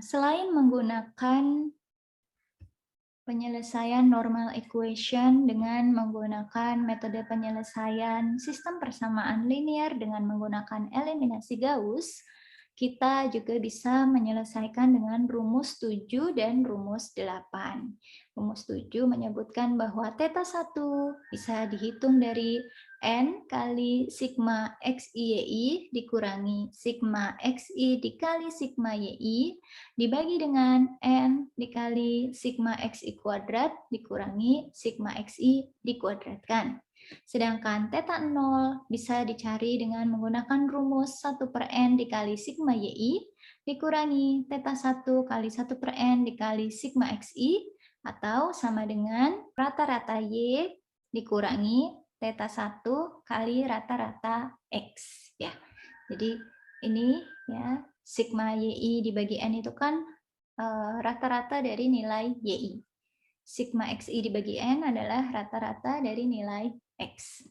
Selain menggunakan penyelesaian normal equation dengan menggunakan metode penyelesaian sistem persamaan linear dengan menggunakan eliminasi Gauss, kita juga bisa menyelesaikan dengan rumus 7 dan rumus 8. Rumus 7 menyebutkan bahwa θ1 bisa dihitung dari N kali sigma XIYI dikurangi sigma XI dikali sigma YI dibagi dengan N dikali sigma XI kuadrat dikurangi sigma XI dikuadratkan. Sedangkan θ0 bisa dicari dengan menggunakan rumus 1/N dikali sigma YI dikurangi θ1 kali 1/N dikali sigma XI atau sama dengan rata-rata Y dikurangi θ1 kali rata-rata X. Ya. Jadi ini ya sigma YI dibagi N itu kan rata-rata dari nilai YI. Sigma XI dibagi N adalah rata-rata dari nilai X.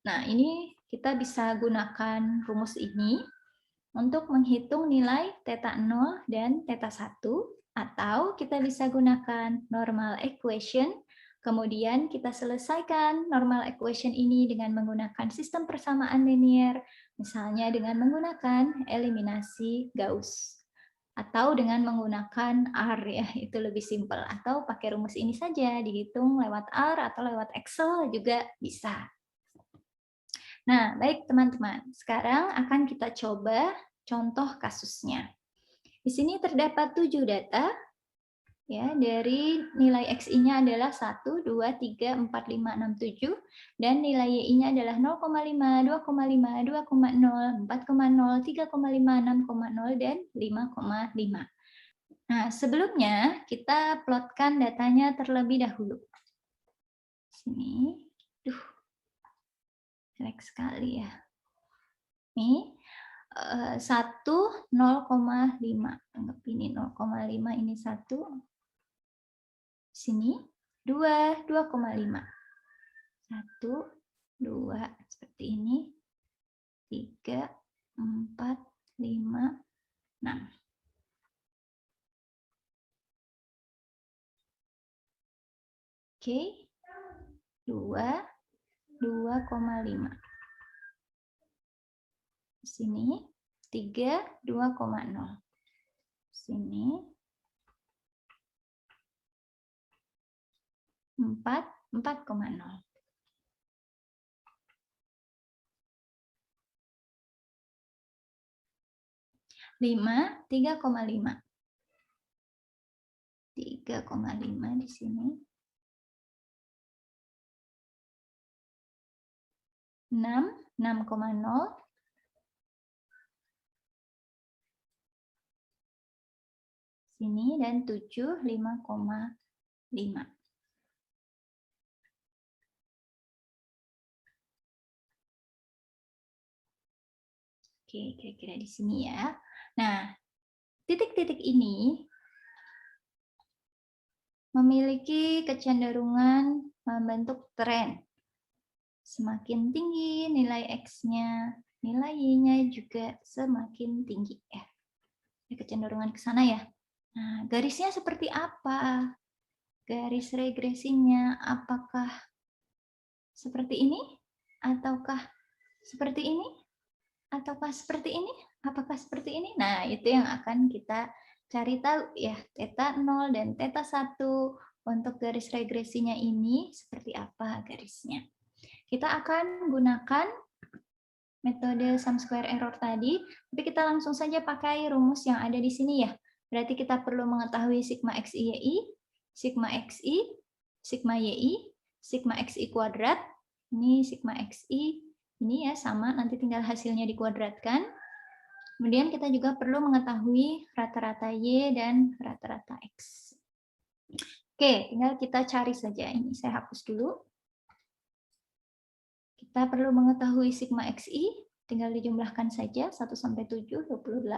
Nah, ini kita bisa gunakan rumus ini untuk menghitung nilai θ0 dan θ1, atau kita bisa gunakan normal equation, kemudian kita selesaikan normal equation ini dengan menggunakan sistem persamaan linear, misalnya dengan menggunakan eliminasi Gauss. Atau dengan menggunakan R, ya, itu lebih simpel. Atau pakai rumus ini saja, dihitung lewat R atau lewat Excel juga bisa. Nah, baik teman-teman. Sekarang akan kita coba contoh kasusnya. Di sini terdapat 7 data, ya, dari nilai XI-nya adalah 1, 2, 3, 4, 5, 6, 7, dan nilai YI-nya adalah 0,5, 2,5, 2,0, 4,0, 3,5, 6,0, dan 5,5. Nah, sebelumnya kita plotkan datanya terlebih dahulu. Sini, jelek sekali ya. Ini 1, 0,5. Anggap ini 0,5, ini 1. Sini 2, 2,5. 1, 2, seperti ini. 3, 4, 5, 6. Oke, 2, 2,5. Sini 3, 2,0. Sini 4, 4,0. Lima, 3,5. 3,5 di sini. 6, 6,0. Sini dan 7, 5,5. Oke, kira-kira di sini ya. Nah, titik-titik ini memiliki kecenderungan membentuk tren. Semakin tinggi nilai X-nya, nilai Y-nya juga semakin tinggi. Ya. Ada kecenderungan ke sana ya. Nah, garisnya seperti apa? Garis regresinya apakah seperti ini? Ataukah seperti ini? Ataukah seperti ini? Apakah seperti ini? Nah, itu yang akan kita cari tahu ya. θ0 dan θ1 untuk garis regresinya ini seperti apa garisnya. Kita akan gunakan metode sum square error tadi, tapi kita langsung saja pakai rumus yang ada di sini ya. Berarti kita perlu mengetahui sigma XI, sigma XI, sigma YI, sigma XI kuadrat. Ini sigma XI, ini ya sama, nanti tinggal hasilnya dikuadratkan. Kemudian kita juga perlu mengetahui rata-rata Y dan rata-rata X. Oke, tinggal kita cari saja. Ini saya hapus dulu. Kita perlu mengetahui sigma XI, tinggal dijumlahkan saja, 1 sampai 7, 28.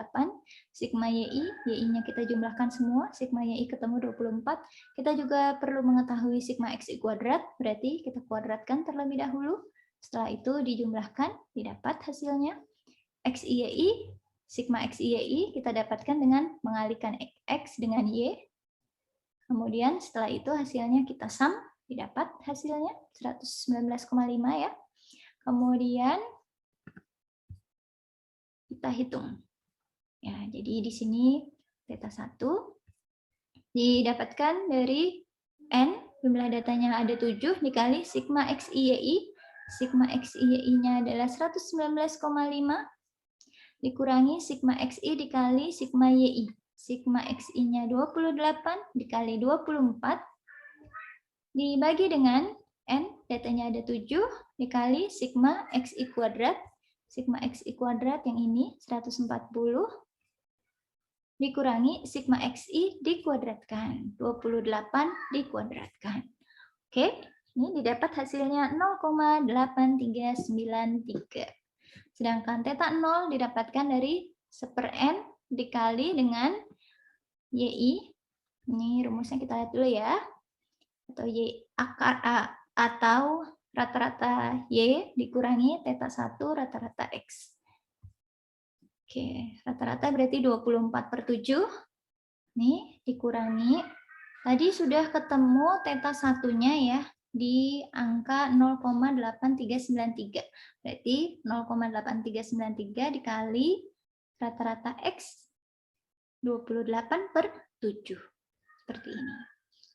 Sigma YI, YI-nya kita jumlahkan semua, sigma YI ketemu 24. Kita juga perlu mengetahui sigma XI kuadrat, berarti kita kuadratkan terlebih dahulu. Setelah itu dijumlahkan, didapat hasilnya. XI YI sigma XI kita dapatkan dengan mengalihkan X dengan Y. Kemudian setelah itu hasilnya kita sum, didapat hasilnya 119,5 ya. Kemudian kita hitung. Ya, jadi di sini theta 1 didapatkan dari N, jumlah datanya ada 7, dikali sigma XI-YI. Sigma XI-YI-nya adalah 119,5, dikurangi sigma XI dikali sigma YI. Sigma XI-nya 28 dikali 24, dibagi dengan N, datanya ada 7, dikali sigma XI kuadrat. Sigma XI kuadrat yang ini 140, dikurangi sigma XI dikuadratkan, 28 dikuadratkan. Oke, ini didapat hasilnya 0,8393. Sedangkan theta 0 didapatkan dari 1/n dikali dengan YI. Ini rumusnya kita lihat dulu ya. Atau Y akar A atau rata-rata Y dikurangi theta 1 rata-rata X. Oke, rata-rata berarti 24/7. Nih, dikurangi. Tadi sudah ketemu theta satunya ya, di angka 0,8393. Berarti 0,8393 dikali rata-rata X 28/7. Seperti ini.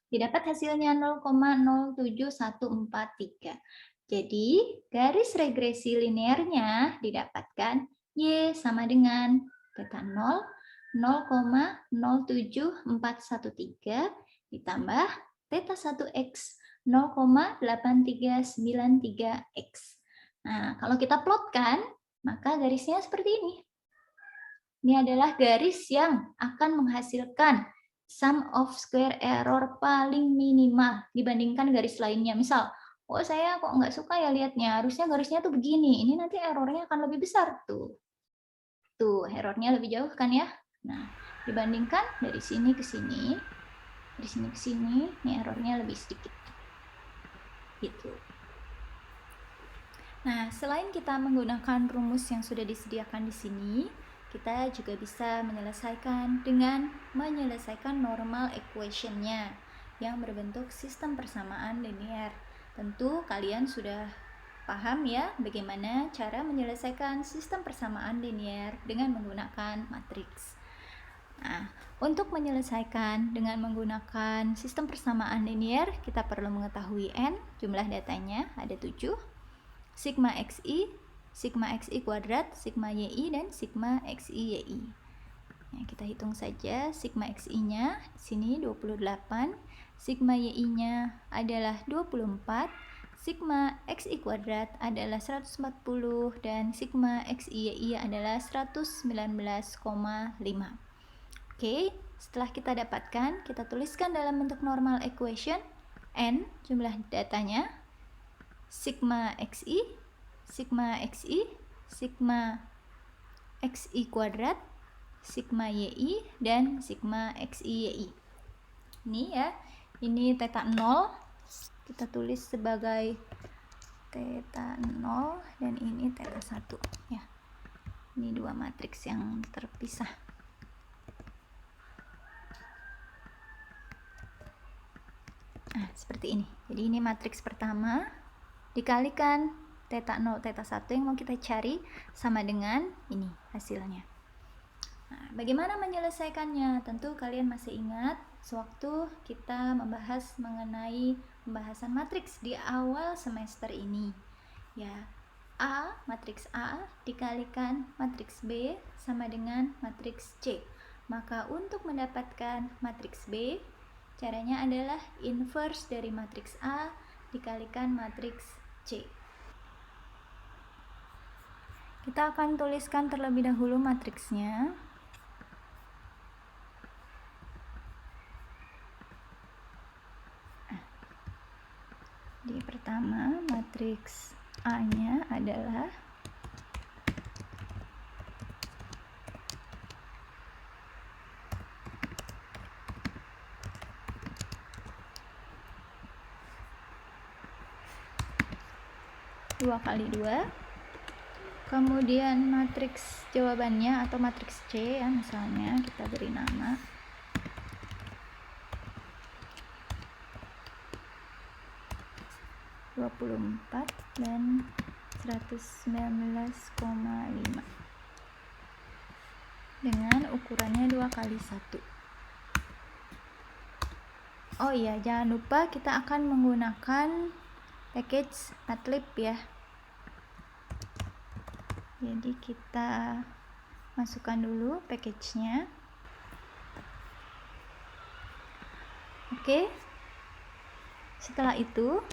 Didapat hasilnya 0,07143. Jadi, garis regresi linearnya didapatkan Y sama dengan theta 0, 0,07413 ditambah theta 1X 0,8393X. Nah, kalau kita plotkan, maka garisnya seperti ini. Ini adalah garis yang akan menghasilkan sum of square error paling minimal dibandingkan garis lainnya. Misal, oh saya kok nggak suka ya lihatnya, harusnya garisnya tuh begini, ini nanti errornya akan lebih besar tuh. Tuh, errornya lebih jauh kan ya. Nah, dibandingkan dari sini ke sini, dari sini ke sini, ini errornya lebih sedikit. Gitu. Nah, selain kita menggunakan rumus yang sudah disediakan di sini, kita juga bisa menyelesaikan dengan menyelesaikan normal equation-nya yang berbentuk sistem persamaan linear. Tentu kalian sudah paham ya bagaimana cara menyelesaikan sistem persamaan linear dengan menggunakan matriks. Nah, untuk menyelesaikan dengan menggunakan sistem persamaan linear, kita perlu mengetahui N, jumlah datanya ada 7, sigma XI, sigma XI kuadrat, sigma YI, dan sigma XI YI. Nah, kita hitung saja sigma XI-nya, di sini 28, sigma YI-nya adalah 24, sigma XI kuadrat adalah 140, dan sigma XI YI adalah 119,5. Oke, setelah kita dapatkan, kita tuliskan dalam bentuk normal equation. N, jumlah datanya, sigma XI, sigma XI, sigma XI kuadrat, sigma YI, dan sigma XI YI. Ini ya, ini theta 0, kita tulis sebagai theta 0, dan ini theta 1 ya. Ini dua matriks yang terpisah. Nah, seperti ini. Jadi ini matriks pertama dikalikan theta 0, theta 1 yang mau kita cari sama dengan ini hasilnya. Nah, bagaimana menyelesaikannya? Tentu kalian masih ingat sewaktu kita membahas mengenai pembahasan matriks di awal semester ini. Ya, A, matriks A dikalikan matriks B sama dengan matriks C. Maka untuk mendapatkan matriks B, caranya adalah inverse dari matriks A dikalikan matriks C. Kita akan tuliskan terlebih dahulu matriksnya. Di pertama, matriks A-nya adalah dua kali 2, Kemudian matriks jawabannya atau matriks C ya, misalnya kita beri nama. (24) dan 119,5 dengan ukurannya 2x1. Oh iya, jangan lupa kita akan menggunakan package Matplotlib ya. Jadi kita masukkan dulu package-nya. Oke. Setelah itu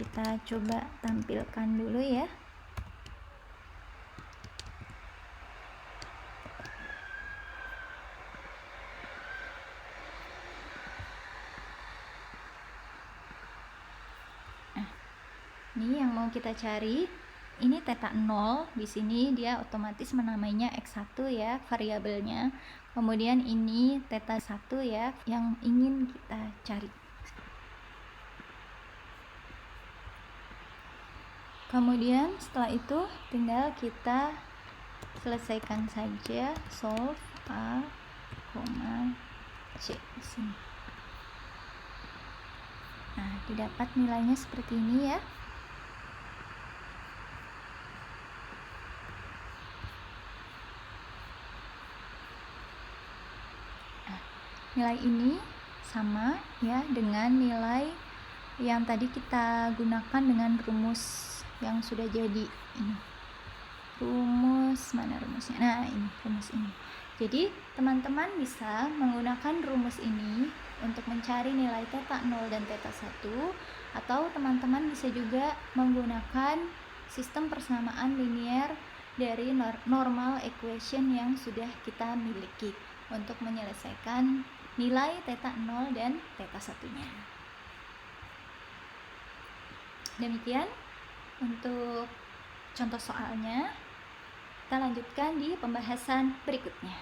kita coba tampilkan dulu ya. Nah, ini yang mau kita cari. Ini theta 0, di sini dia otomatis menamainya x1 ya, variabelnya. Kemudian ini theta 1 ya, yang ingin kita cari. Kemudian setelah itu tinggal kita selesaikan saja solve A, C di sini. Nah, didapat nilainya seperti ini ya. Nilai ini sama ya dengan nilai yang tadi kita gunakan dengan rumus yang sudah jadi ini. Rumus, mana rumusnya? Nah, ini rumus ini. Jadi, teman-teman bisa menggunakan rumus ini untuk mencari nilai theta 0 dan theta 1, atau teman-teman bisa juga menggunakan sistem persamaan linear dari normal equation yang sudah kita miliki untuk menyelesaikan nilai theta 0 dan theta 1-nya. Demikian untuk contoh soalnya. Kita lanjutkan di pembahasan berikutnya.